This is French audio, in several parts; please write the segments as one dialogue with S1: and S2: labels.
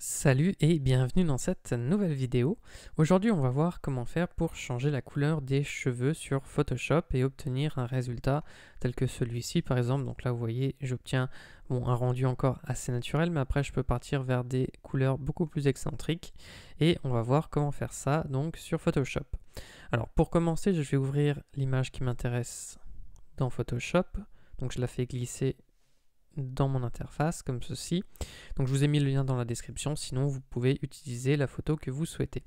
S1: Salut et bienvenue dans cette nouvelle vidéo. Aujourd'hui on va voir comment faire pour changer la couleur des cheveux sur Photoshop et obtenir un résultat tel que celui-ci par exemple. Donc là vous voyez j'obtiens un rendu encore assez naturel, mais après je peux partir vers des couleurs beaucoup plus excentriques et on va voir comment faire ça donc sur Photoshop. Alors pour commencer je vais ouvrir l'image qui m'intéresse dans Photoshop, donc je la fais glisser dans mon interface comme ceci. Donc je vous ai mis le lien dans la description, sinon vous pouvez utiliser la photo que vous souhaitez.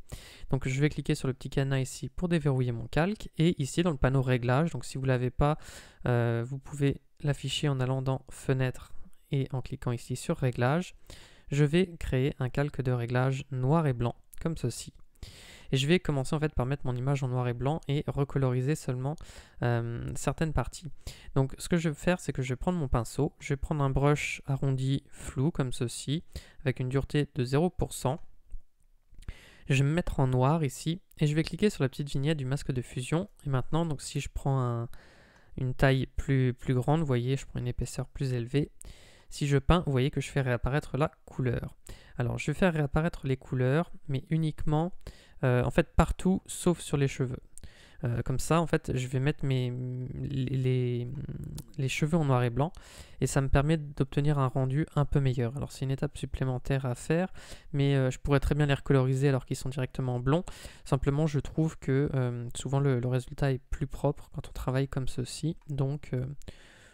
S1: Donc je vais cliquer sur le petit cadenas ici pour déverrouiller mon calque, et ici dans le panneau réglages, donc si vous ne l'avez pas, vous pouvez l'afficher en allant dans fenêtre et en cliquant ici sur réglages. Je vais créer un calque de réglage noir et blanc comme ceci. Et je vais commencer en fait par mettre mon image en noir et blanc et recoloriser seulement certaines parties. Donc ce que je vais faire, c'est que je vais prendre mon pinceau, je vais prendre un brush arrondi flou comme ceci, avec une dureté de 0%. Je vais me mettre en noir ici, et je vais cliquer sur la petite vignette du masque de fusion. Et maintenant, donc si je prends une taille plus grande, vous voyez, je prends une épaisseur plus élevée. Si je peins, vous voyez que je fais réapparaître la couleur. Alors je vais faire réapparaître les couleurs, mais uniquement en fait partout sauf sur les cheveux. Comme ça, en fait, je vais mettre les cheveux en noir et blanc, et ça me permet d'obtenir un rendu un peu meilleur. Alors c'est une étape supplémentaire à faire, mais je pourrais très bien les recoloriser alors qu'ils sont directement blonds. Simplement, je trouve que souvent le résultat est plus propre quand on travaille comme ceci. Donc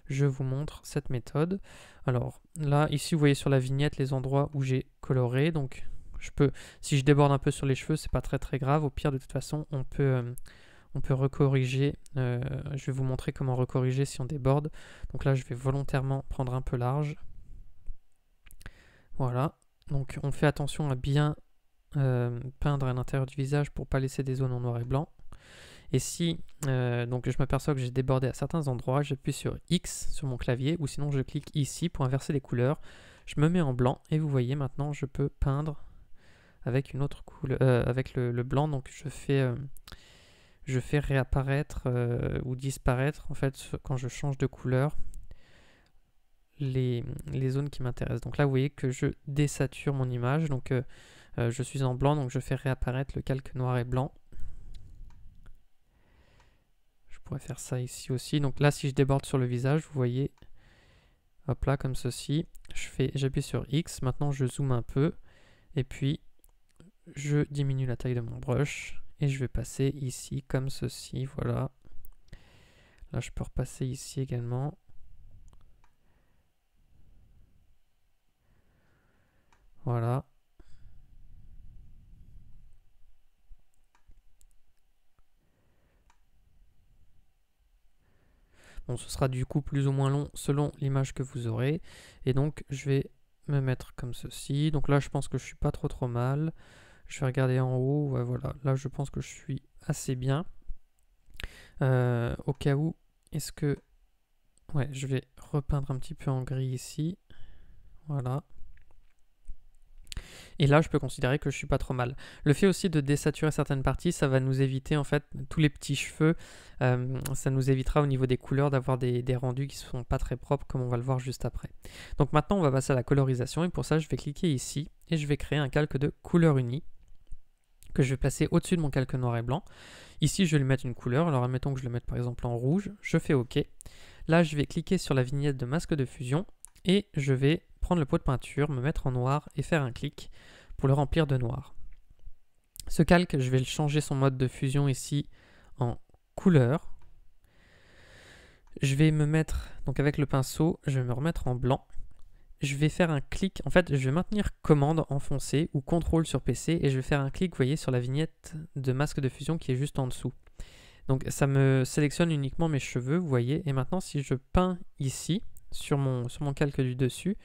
S1: je vous montre cette méthode. Alors là, ici, vous voyez sur la vignette les endroits où j'ai coloré. Donc si je déborde un peu sur les cheveux, c'est pas très grave. Au pire, de toute façon, on peut recorriger. Je vais vous montrer comment recorriger si on déborde. Donc là, je vais volontairement prendre un peu large. Voilà. Donc on fait attention à bien peindre à l'intérieur du visage pour pas laisser des zones en noir et blanc. Et si donc je m'aperçois que j'ai débordé à certains endroits, j'appuie sur X sur mon clavier, ou sinon je clique ici pour inverser les couleurs. Je me mets en blanc, et vous voyez maintenant je peux peindre avec une autre couleur, avec le blanc. Donc je fais réapparaître ou disparaître en fait quand je change de couleur les zones qui m'intéressent. Donc là vous voyez que je désature mon image, donc je suis en blanc, donc je fais réapparaître le calque noir et blanc. Je pourrais faire ça ici aussi. Donc là si je déborde sur le visage, vous voyez, hop là comme ceci, j'appuie sur X, maintenant je zoome un peu, et puis je diminue la taille de mon brush. Et je vais passer ici comme ceci, voilà. Là, je peux repasser ici également. Voilà. Bon, ce sera du coup plus ou moins long selon l'image que vous aurez. Et donc, je vais me mettre comme ceci. Donc là, je pense que je suis pas trop mal. Je vais regarder en haut. Ouais, voilà. Là, je pense que je suis assez bien. Au cas où, est-ce que... Ouais, je vais repeindre un petit peu en gris ici. Voilà. Et là, je peux considérer que je suis pas trop mal. Le fait aussi de désaturer certaines parties, ça va nous éviter en fait tous les petits cheveux. Ça nous évitera au niveau des couleurs d'avoir des rendus qui sont pas très propres, comme on va le voir juste après. Donc maintenant, on va passer à la colorisation, et pour ça, je vais cliquer ici et je vais créer un calque de couleur unie que je vais placer au-dessus de mon calque noir et blanc. Ici, je vais lui mettre une couleur. Alors admettons que je le mette par exemple en rouge. Je fais OK. Là, je vais cliquer sur la vignette de masque de fusion et je vais prendre le pot de peinture, me mettre en noir et faire un clic pour le remplir de noir. Ce calque, je vais le changer son mode de fusion ici en couleur. Je vais me mettre, donc avec le pinceau, je vais me remettre en blanc. Je vais faire un clic, en fait, je vais maintenir commande enfoncé ou contrôle sur PC, et je vais faire un clic, vous voyez, sur la vignette de masque de fusion qui est juste en dessous. Donc ça me sélectionne uniquement mes cheveux, vous voyez, et maintenant si je peins ici, sur mon calque du dessus,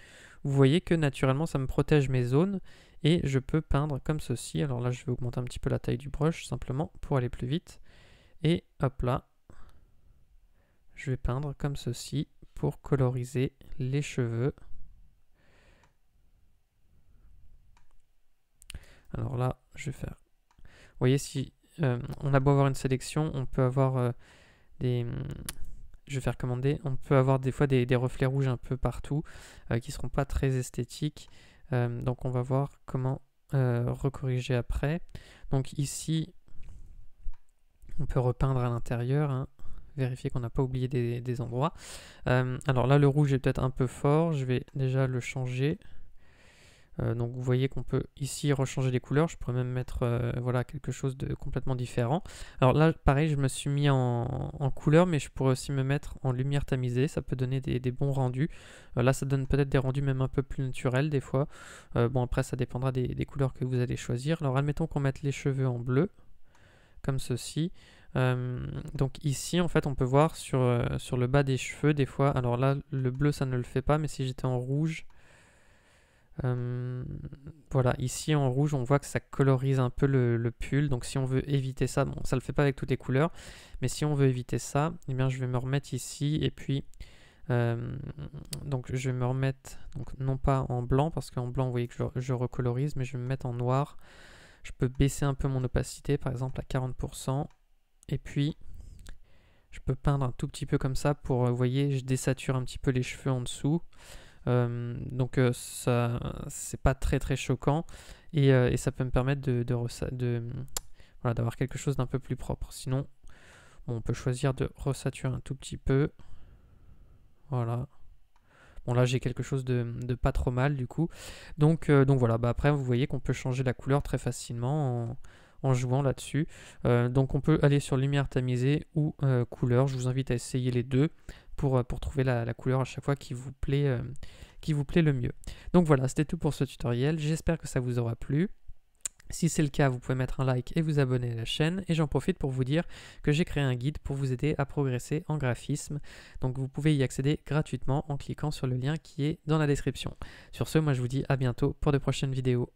S1: vous voyez que naturellement ça me protège mes zones, et je peux peindre comme ceci. Alors là je vais augmenter un petit peu la taille du brush simplement pour aller plus vite, et hop là, je vais peindre comme ceci pour coloriser les cheveux. Alors là je vais faire, vous voyez, si on a beau avoir une sélection, on peut avoir des... Je vais faire commander, on peut avoir des fois des reflets rouges un peu partout qui ne seront pas très esthétiques. Donc on va voir comment recorriger après. Donc ici, on peut repeindre à l'intérieur, hein. Vérifier qu'on n'a pas oublié des endroits. Alors là, le rouge est peut-être un peu fort. Je vais déjà le changer. Donc vous voyez qu'on peut ici rechanger les couleurs. Je pourrais même mettre voilà, quelque chose de complètement différent. Alors là, pareil, je me suis mis en couleur, mais je pourrais aussi me mettre en lumière tamisée. Ça peut donner des bons rendus. Là, ça donne peut-être des rendus même un peu plus naturels des fois. Bon, après, ça dépendra des couleurs que vous allez choisir. Alors admettons qu'on mette les cheveux en bleu, comme ceci. Donc ici, en fait, on peut voir sur le bas des cheveux, des fois, alors là, le bleu, ça ne le fait pas, mais si j'étais en rouge, voilà, ici en rouge, on voit que ça colorise un peu le pull. Donc si on veut éviter ça, bon, ça le fait pas avec toutes les couleurs, mais si on veut éviter ça, eh bien, je vais me remettre ici, et puis, donc je vais me remettre, donc non pas en blanc, parce qu'en blanc, vous voyez que je recolorise, mais je vais me mettre en noir. Je peux baisser un peu mon opacité, par exemple à 40%. Et puis, je peux peindre un tout petit peu comme ça pour, vous voyez, je désature un petit peu les cheveux en dessous. Donc ça, c'est pas très très choquant. Et ça peut me permettre voilà, d'avoir quelque chose d'un peu plus propre. Sinon, bon, on peut choisir de resaturer un tout petit peu. Voilà. Bon, là, j'ai quelque chose de pas trop mal du coup. Donc voilà, bah, après, vous voyez qu'on peut changer la couleur très facilement en jouant là-dessus. Donc on peut aller sur lumière tamisée ou couleur. Je vous invite à essayer les deux pour trouver la couleur à chaque fois qui vous plaît le mieux. Donc voilà, c'était tout pour ce tutoriel. J'espère que ça vous aura plu. Si c'est le cas, vous pouvez mettre un like et vous abonner à la chaîne. Et j'en profite pour vous dire que j'ai créé un guide pour vous aider à progresser en graphisme. Donc vous pouvez y accéder gratuitement en cliquant sur le lien qui est dans la description. Sur ce, moi je vous dis à bientôt pour de prochaines vidéos.